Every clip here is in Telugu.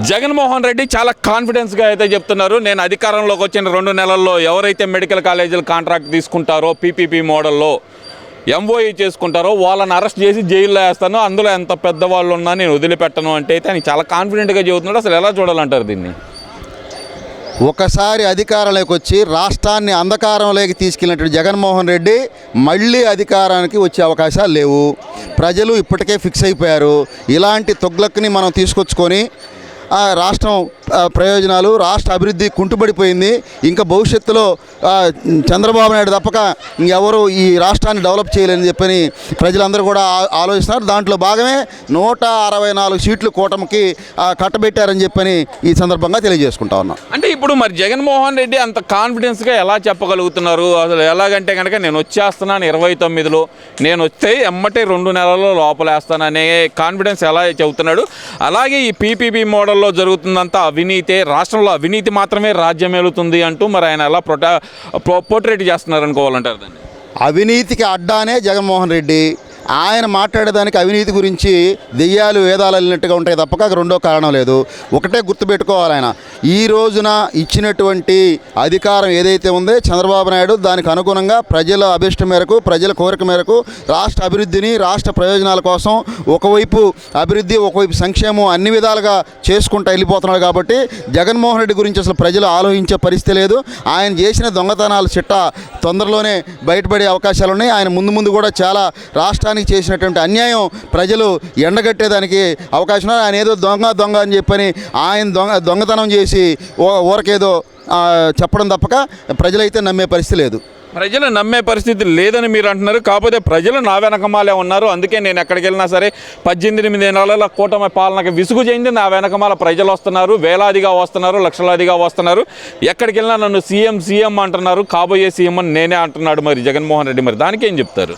జగన్మోహన్ రెడ్డి చాలా కాన్ఫిడెన్స్గా అయితే చెప్తున్నారు. నేను అధికారంలోకి వచ్చిన 2 నెలల్లో ఎవరైతే మెడికల్ కాలేజీలు కాంట్రాక్ట్ తీసుకుంటారో పీపీపీ మోడల్లో ఎంఓఈ చేసుకుంటారో వాళ్ళని అరెస్ట్ చేసి జైల్లో వేస్తాను, అందులో ఎంత పెద్దవాళ్ళు ఉన్నా నేను వదిలిపెట్టను అంటే అయితే ఆయన చాలా కాన్ఫిడెంట్గా చెబుతున్నాడు. అసలు ఎలా చూడాలంటారు దీన్ని? ఒకసారి అధికారంలోకి వచ్చి రాష్ట్రాన్ని అంధకారంలోకి తీసుకెళ్ళినటువంటి జగన్మోహన్ రెడ్డి మళ్ళీ అధికారానికి వచ్చే అవకాశాలు లేవు. ప్రజలు ఇప్పటికే ఫిక్స్ అయిపోయారు. ఇలాంటి తొగ్లక్ని మనం తీసుకొచ్చుకొని రాష్ట్రం ప్రయోజనాలు, రాష్ట్ర అభివృద్ధి కుంటుపడిపోయింది. ఇంకా భవిష్యత్తులో చంద్రబాబు నాయుడు తప్పక ఇంకెవరు ఈ రాష్ట్రాన్ని డెవలప్ చేయలేని చెప్పని ప్రజలందరూ కూడా ఆలోచిస్తున్నారు. దాంట్లో భాగమే 164 సీట్లు కూటమికి కట్టబెట్టారని చెప్పని ఈ సందర్భంగా తెలియజేసుకుంటా ఉన్నాం. అంటే ఇప్పుడు మరి జగన్మోహన్ రెడ్డి అంత కాన్ఫిడెన్స్గా ఎలా చెప్పగలుగుతున్నారు? అసలు ఎలాగంటే కనుక నేను వచ్చేస్తున్నాను 29లో, నేను వస్తే ఎమ్మటే 2 నెలల్లో లోపలేస్తాననే కాన్ఫిడెన్స్ ఎలా చెబుతున్నాడు. అలాగే ఈ పీపీపీ మోడల్లో జరుగుతుందంతా అవినీతే, రాష్ట్రంలో అవినీతి మాత్రమే రాజ్యం ఏలుతుంది అంటూ మరి ఆయన ఎలా పోర్ట్రేట్ చేస్తున్నారు అనుకోవాలంటారు దాన్ని? అవినీతికి అడ్డానే జగన్మోహన్ రెడ్డి. ఆయన మాట్లాడేదానికి అవినీతి గురించి దెయ్యాలు వేదాలు వెళ్ళినట్టుగా ఉంటాయి తప్పక రెండో కారణం లేదు. ఒకటే గుర్తుపెట్టుకోవాలి, ఆయన ఈ రోజున ఇచ్చినటువంటి అధికారం ఏదైతే ఉందో చంద్రబాబు నాయుడు దానికి అనుగుణంగా ప్రజల అభిష్టం మేరకు, ప్రజల కోరిక మేరకు రాష్ట్ర అభివృద్ధిని, రాష్ట్ర ప్రయోజనాల కోసం ఒకవైపు అభివృద్ధి, ఒకవైపు సంక్షేమం అన్ని విధాలుగా చేసుకుంటూ వెళ్ళిపోతున్నాడు. కాబట్టి జగన్మోహన్ రెడ్డి గురించి అసలు ప్రజలు ఆలోచించే పరిస్థితి లేదు. ఆయన చేసిన దొంగతనాల చిట్ట తొందరలోనే బయటపడే అవకాశాలు ఉన్నాయి. ఆయన ముందు కూడా చాలా రాష్ట్రానికి చేసినటువంటి అన్యాయం ప్రజలు ఎండగట్టేదానికి అవకాశం. ఆయన ఏదో దొంగ అని చెప్పని ఆయన దొంగతనం చేసి ఊరకేదో చెప్పడం తప్పక ప్రజలైతే నమ్మే పరిస్థితి లేదు. ప్రజలు నమ్మే పరిస్థితి లేదని మీరు అంటున్నారు. కాకపోతే ప్రజలు నా వెనకమాలే ఉన్నారు. అందుకే నేను ఎక్కడికి వెళ్ళినా సరే 18 నెలల కూటమి పాలనకి విసుగు చెంది నా వెనకమాల ప్రజలు వస్తున్నారు, వేలాదిగా వస్తున్నారు, లక్షలాదిగా వస్తున్నారు. ఎక్కడికి వెళ్ళినా నన్ను సీఎం అంటున్నారు, కాబోయే సీఎం అని నేనే అంటున్నాడు మరి జగన్మోహన్ రెడ్డి. మరి దానికి ఏం చెప్తారు?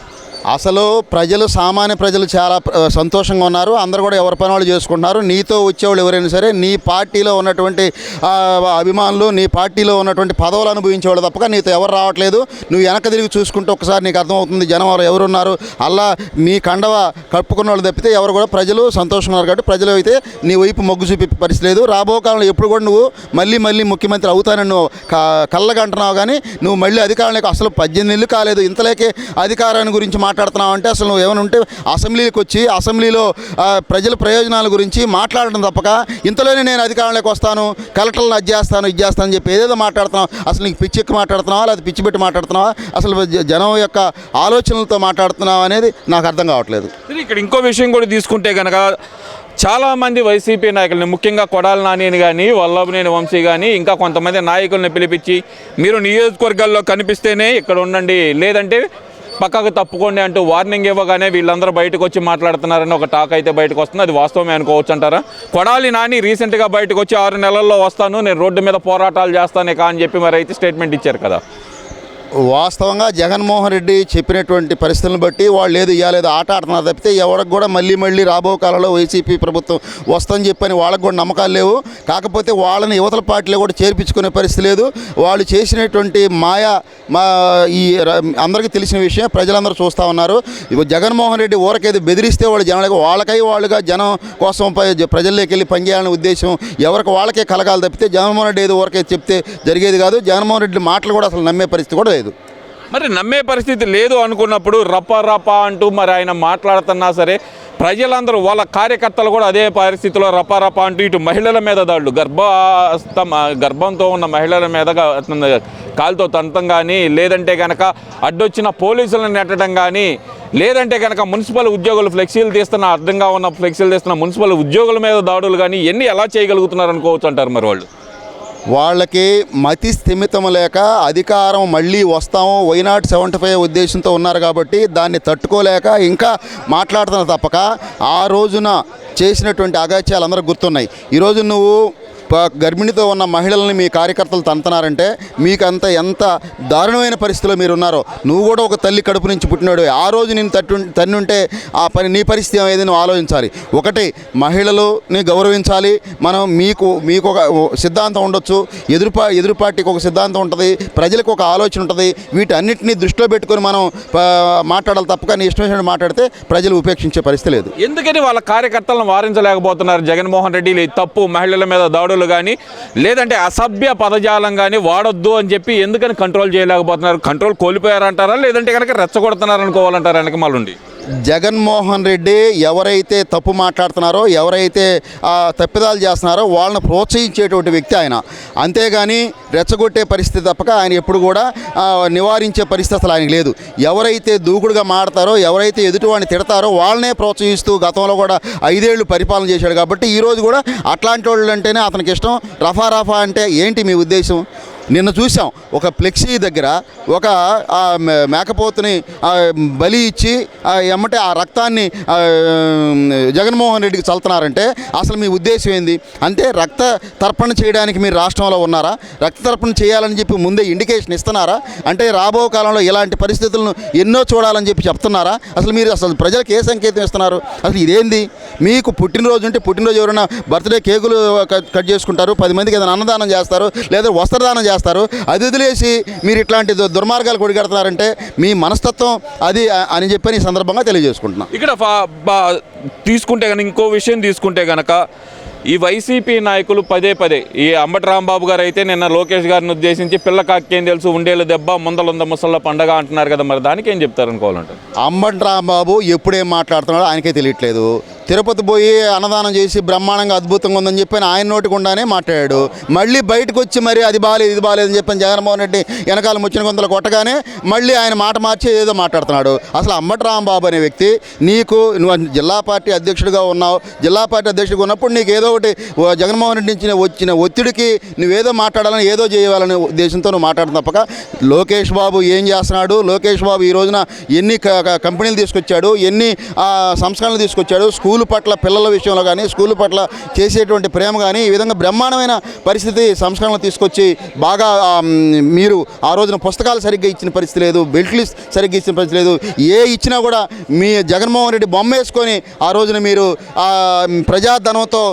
అసలు ప్రజలు, సామాన్య ప్రజలు చాలా సంతోషంగా ఉన్నారు. అందరూ కూడా ఎవరి పని వాళ్ళు చేసుకుంటున్నారు. నీతో వచ్చేవాళ్ళు ఎవరైనా సరే నీ పార్టీలో ఉన్నటువంటి అభిమానులు, నీ పార్టీలో ఉన్నటువంటి పదవులు అనుభవించేవాళ్ళు తప్పక నీతో ఎవరు రావట్లేదు. నువ్వు వెనక తిరిగి చూసుకుంటే ఒకసారి నీకు అర్థమవుతుంది జనం ఎవరున్నారు. అలా నీ కండవ కప్పుకున్న వాళ్ళు తప్పితే ఎవరు కూడా ప్రజలు సంతోషంగా ఉన్నారు. కాబట్టి ప్రజలు అయితే నీ వైపు మొగ్గు చూపే పరిస్థితి లేదు. రాబో కాలంలో ఎప్పుడు కూడా నువ్వు మళ్ళీ ముఖ్యమంత్రి అవుతానని నువ్వు కళ్ళగా అంటున్నావు. కానీ నువ్వు మళ్ళీ అధికారంలోకి అసలు 18 నెలలు కాలేదు, ఇంతలోకే అధికారాన్ని గురించి మాట్లాడుతున్నావు అంటే అసలు నువ్వు ఏమైనా ఉంటే అసెంబ్లీకి వచ్చి అసెంబ్లీలో ప్రజల ప్రయోజనాల గురించి మాట్లాడడం తప్పక ఇంతలోనే నేను అధికారంలోకి వస్తాను, కలెక్టర్లను ఇది చేస్తాను అని చెప్పి ఏదేదో మాట్లాడుతున్నావు. అసలు నీకు పిచ్చెక్కి మాట్లాడుతున్నావా లేదా పిచ్చి పెట్టి మాట్లాడుతున్నావా? అసలు జనం యొక్క ఆలోచనలతో మాట్లాడుతున్నావా అనేది నాకు అర్థం కావట్లేదు. ఇక్కడ ఇంకో విషయం కూడా తీసుకుంటే కనుక చాలామంది వైసీపీ నాయకులని, ముఖ్యంగా కొడాలి నానిని కానీ, వల్లభనేని వంశీ కానీ, ఇంకా కొంతమంది నాయకుల్ని పిలిపించి మీరు నియోజకవర్గాల్లో కనిపిస్తేనే ఇక్కడ ఉండండి, లేదంటే పక్కకు తప్పుకోండి అంటూ వార్నింగ్ ఇవ్వగానే వీళ్ళందరూ బయటకు వచ్చి మాట్లాడుతున్నారని ఒక టాక్ అయితే బయటకు వస్తుంది. అది వాస్తవమే అనుకోవచ్చు అంటారా? కొడాలి నాని రీసెంట్గా బయటకు వచ్చి 6 నెలల్లో వస్తాను, నేను రోడ్డు మీద పోరాటాలు చేస్తానే అని చెప్పి మరి అయితే స్టేట్మెంట్ ఇచ్చారు కదా. వాస్తవంగా జగన్మోహన్ రెడ్డి చెప్పినటువంటి పరిస్థితులను బట్టి వాళ్ళు ఏదో ఆట ఆడుతున్నారు తప్పితే ఎవరికి కూడా మళ్ళీ రాబో కాలంలో వైసీపీ ప్రభుత్వం వస్తుందని చెప్పని వాళ్ళకు కూడా నమ్మకాలు లేవు. కాకపోతే వాళ్ళని యువతల పార్టీలో కూడా చేర్పించుకునే పరిస్థితి లేదు. వాళ్ళు చేసినటువంటి ఈ అందరికీ తెలిసిన విషయం, ప్రజలందరూ చూస్తూ ఉన్నారు. జగన్మోహన్ రెడ్డి ఊరకేది బెదిరిస్తే వాళ్ళు జనాలకు వాళ్ళుగా జనం కోసం ప్రజల్లోకి వెళ్ళి పనిచేయాలనే ఉద్దేశం ఎవరికి వాళ్ళకే కలగాలి తప్పితే జగన్మోహన్ రెడ్డి ఏదో ఊరకే చెప్తే జరిగేది కాదు. జగన్మోహన్ రెడ్డి మాటలు కూడా అసలు నమ్మే పరిస్థితి కూడా లేదు. మరి నమ్మే పరిస్థితి లేదు అనుకున్నప్పుడు రప అంటూ మరి ఆయన మాట్లాడుతున్నా సరే ప్రజలందరూ, వాళ్ళ కార్యకర్తలు కూడా అదే పరిస్థితిలో రప అంటూ ఇటు మహిళల మీద దాడులు, గర్భంతో ఉన్న మహిళల మీద కాలుతో తంతం కానీ, లేదంటే కనుక అడ్డొచ్చిన పోలీసులను నెట్టడం కానీ, లేదంటే కనుక మున్సిపల్ ఉద్యోగులు ఫ్లెక్సీలు తీస్తున్న, అర్థంగా ఉన్న ఫ్లెక్సీలు తీస్తున్న మున్సిపల్ ఉద్యోగుల మీద దాడులు కానీ, ఇవన్నీ ఎలా చేయగలుగుతున్నారు అనుకోవచ్చు అంటారు మరి వాళ్ళు? వాళ్ళకి మతి స్థిమితం లేక అధికారం మళ్ళీ వస్తాము వైనాట్ 75 ఉద్దేశంతో ఉన్నారు. కాబట్టి దాన్ని తట్టుకోలేక ఇంకా మాట్లాడుతున్న తప్పక ఆ రోజున చేసినటువంటి అగాత్యాలు అందరూ గుర్తున్నాయి. ఈరోజు నువ్వు గర్భిణితో ఉన్న మహిళల్ని మీ కార్యకర్తలు తంతనారంటే మీకు ఎంత దారుణమైన పరిస్థితిలో మీరు ఉన్నారో. నువ్వు కూడా ఒక తల్లి కడుపు నుంచి పుట్టినాడు. ఆ రోజు నేను తన్నుంటే ఆ నీ పరిస్థితి ఏది నువ్వు ఆలోచించాలి. ఒకటి, మహిళలని గౌరవించాలి. మనం మీకు ఒక సిద్ధాంతం ఉండొచ్చు, ఎదురు పార్టీకి ఒక సిద్ధాంతం ఉంటుంది, ప్రజలకు ఒక ఆలోచన ఉంటుంది. వీటన్నిటిని దృష్టిలో పెట్టుకొని మనం మాట్లాడాలి తప్పక నీ ఇష్టం వచ్చినట్టు మాట్లాడితే ప్రజలు ఉపేక్షించే పరిస్థితి లేదు. ఎందుకని వాళ్ళ కార్యకర్తలను వారించలేకపోతున్నారు జగన్మోహన్ రెడ్డి? తప్పు మహిళల మీద దాడులు కానీ లేదంటే అసభ్య పదజాలం కానీ వాడొద్దు అని చెప్పి ఎందుకని కంట్రోల్ చేయలేకపోతున్నారు? కంట్రోల్ కోల్పోయారంటారా లేదంటే కనుక రెచ్చగొడుతున్నారు అనుకోవాలంటారా వెనక మళ్ళీ? జగన్మోహన్ రెడ్డి ఎవరైతే తప్పు మాట్లాడుతున్నారో, ఎవరైతే తప్పిదాలు చేస్తున్నారో వాళ్ళని ప్రోత్సహించేటువంటి వ్యక్తి ఆయన. అంతేగాని రెచ్చగొట్టే పరిస్థితి తప్పక ఆయన ఎప్పుడు కూడా నివారించే పరిస్థితి అసలు ఆయనకి లేదు. ఎవరైతే దూకుడుగా మాడతారో, ఎవరైతే ఎదుటివాడిని తిడతారో వాళ్ళనే ప్రోత్సహిస్తూ గతంలో కూడా 5 ఏళ్ళు పరిపాలన చేశాడు. కాబట్టి ఈరోజు కూడా అట్లాంటి వాళ్ళు అంటేనే అతనికి ఇష్టం. రఫా అంటే ఏంటి మీ ఉద్దేశం? నిన్న చూసాం ఒక ఫ్లెక్సీ దగ్గర ఒక మేకపోతుని బలి ఇచ్చి ఎమ్మటే ఆ రక్తాన్ని జగన్మోహన్ రెడ్డికి చల్లుతున్నారంటే అసలు మీ ఉద్దేశం ఏంది? అంటే రక్త తర్పణ చేయడానికి మీరు రాష్ట్రంలో ఉన్నారా? రక్త తర్పణ చేయాలని చెప్పి ముందే ఇండికేషన్ ఇస్తున్నారా? అంటే రాబో కాలంలో ఇలాంటి పరిస్థితులను ఎన్నో చూడాలని చెప్పి చెప్తున్నారా? అసలు ప్రజలకు ఏ సంకేతం ఇస్తున్నారు? అసలు ఇదేంది? మీకు పుట్టినరోజు ఉంటే పుట్టినరోజు ఎవరైనా బర్త్డే కేకులు కట్ చేసుకుంటారు, 10 మందికి ఏదైనా అన్నదానం చేస్తారు, లేదా వస్త్రదానం చేస్తారు. అది వదిలేసి మీరు ఇట్లాంటి దుర్మార్గాలు కొడిగడుతున్నారంటే మీ మనస్తత్వం అది అని చెప్పి ఈ సందర్భంగా తెలియజేసుకుంటున్నాం. ఇక్కడ తీసుకుంటే కనుక ఇంకో విషయం తీసుకుంటే కనుక ఈ వైసీపీ నాయకులు పదే ఈ అంబటి రాంబాబు గారు అయితే నిన్న లోకేష్ గారిని ఉద్దేశించి పిల్ల కాకేం తెలుసు ఉండేలు దెబ్బ ముందలుంద ముసళ్ళ పండగ అంటున్నారు కదా, మరి దానికి ఏం చెప్తారు అనుకోవాలంటే? అంబటి రాంబాబు ఎప్పుడేం మాట్లాడుతున్నాడో ఆయనకే తెలియట్లేదు. తిరుపతి పోయి అన్నదానం చేసి బ్రహ్మాండంగా అద్భుతంగా ఉందని చెప్పి ఆయన నోటి గుండానే మాట్లాడాడు. మళ్ళీ బయటకు వచ్చి మరి అది బాగాలేదు ఇది బాగాలేదని చెప్పని జగన్మోహన్ రెడ్డి వెనకాల ముచ్చిన కొంతలు కొట్టగానే మళ్ళీ ఆయన మాట మార్చి ఏదో మాట్లాడుతున్నాడు. అసలు అంబటి రాంబాబు అనే వ్యక్తి నువ్వు జిల్లా పార్టీ అధ్యక్షుడిగా ఉన్నావు. జిల్లా పార్టీ అధ్యక్షుడిగా ఉన్నప్పుడు నీకు ఏదో ఒకటి జగన్మోహన్ రెడ్డి నుంచి వచ్చిన ఒత్తిడికి నువ్వేదో మాట్లాడాలని ఏదో చేయాలనే ఉద్దేశంతో నువ్వు మాట్లాడడం తప్పక లోకేష్ బాబు ఏం చేస్తున్నాడు? లోకేష్ బాబు ఈ రోజున ఎన్ని కంపెనీలు తీసుకొచ్చాడు, ఎన్ని సంస్కరణలు తీసుకొచ్చాడు, స్కూల్ పట్ల పిల్లల విషయంలో కానీ స్కూల్ పట్ల చేసేటువంటి ప్రేమ కానీ ఈ విధంగా బ్రహ్మాండమైన పరిస్థితి సంస్కరణలు తీసుకొచ్చి బాగా మీరు ఆ రోజున పుస్తకాలు సరిగ్గా ఇచ్చిన పరిస్థితి లేదు, బెల్ట్లు సరిగ్గా ఇచ్చిన పరిస్థితి లేదు. ఇచ్చినా కూడా మీ జగన్మోహన్ రెడ్డి బొమ్మ వేసుకొని ఆ రోజున మీరు ప్రజాధనంతో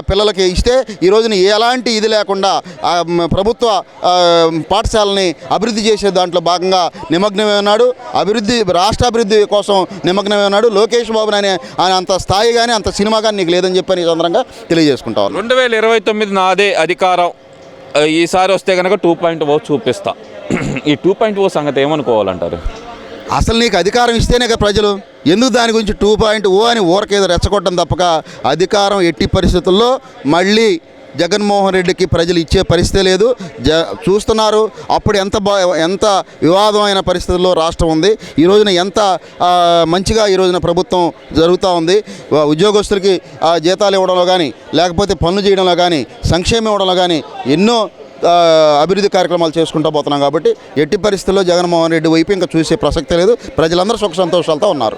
పిల్లలకి ఇస్తే ఈ రోజున ఎలాంటి ఇది లేకుండా ప్రభుత్వ పాఠశాలని అభివృద్ధి చేసే దాంట్లో భాగంగా నిమగ్నమై ఉన్నాడు. రాష్ట్ర అభివృద్ధి కోసం నిమగ్నమై ఉన్నాడు. లోకేష్ బాబు ఆయన అంత స్థాయి కానీ అంత సినిమా కానీ నీకు లేదని చెప్పని సందర్భంగా తెలియజేసుకుంటాం. 2029 నాదే అధికారం, ఈసారి వస్తే కనుక 2.0 చూపిస్తా. ఈ 2.0 సంగతి ఏమనుకోవాలంటారు? అసలు నీకు అధికారం ఇస్తేనే కదా ప్రజలు, ఎందుకు దాని గురించి 2.0 అని ఊరకేదో రెచ్చగొట్టడం తప్పక అధికారం ఎట్టి పరిస్థితుల్లో మళ్ళీ జగన్మోహన్ రెడ్డికి ప్రజలు ఇచ్చే పరిస్థితి లేదు. చూస్తున్నారు అప్పుడు ఎంత వివాదమైన పరిస్థితుల్లో రాష్ట్రం ఉంది. ఈ రోజున ఎంత మంచిగా ఈ రోజున ప్రభుత్వం జరుగుతూ ఉంది. ఉద్యోగస్తులకి జీతాలు ఇవ్వడంలో కానీ లేకపోతే పనులు చేయడంలో కానీ సంక్షేమం ఇవ్వడంలో కానీ ఎన్నో అభివృద్ధి కార్యక్రమాలు చేసుకుంటూ పోతున్నాం. కాబట్టి ఎట్టి పరిస్థితుల్లో జగన్మోహన్ రెడ్డి వైపు ఇంకా చూసే ప్రసక్తే లేదు. ప్రజలందరూ సుఖ సంతోషాలతో ఉన్నారు.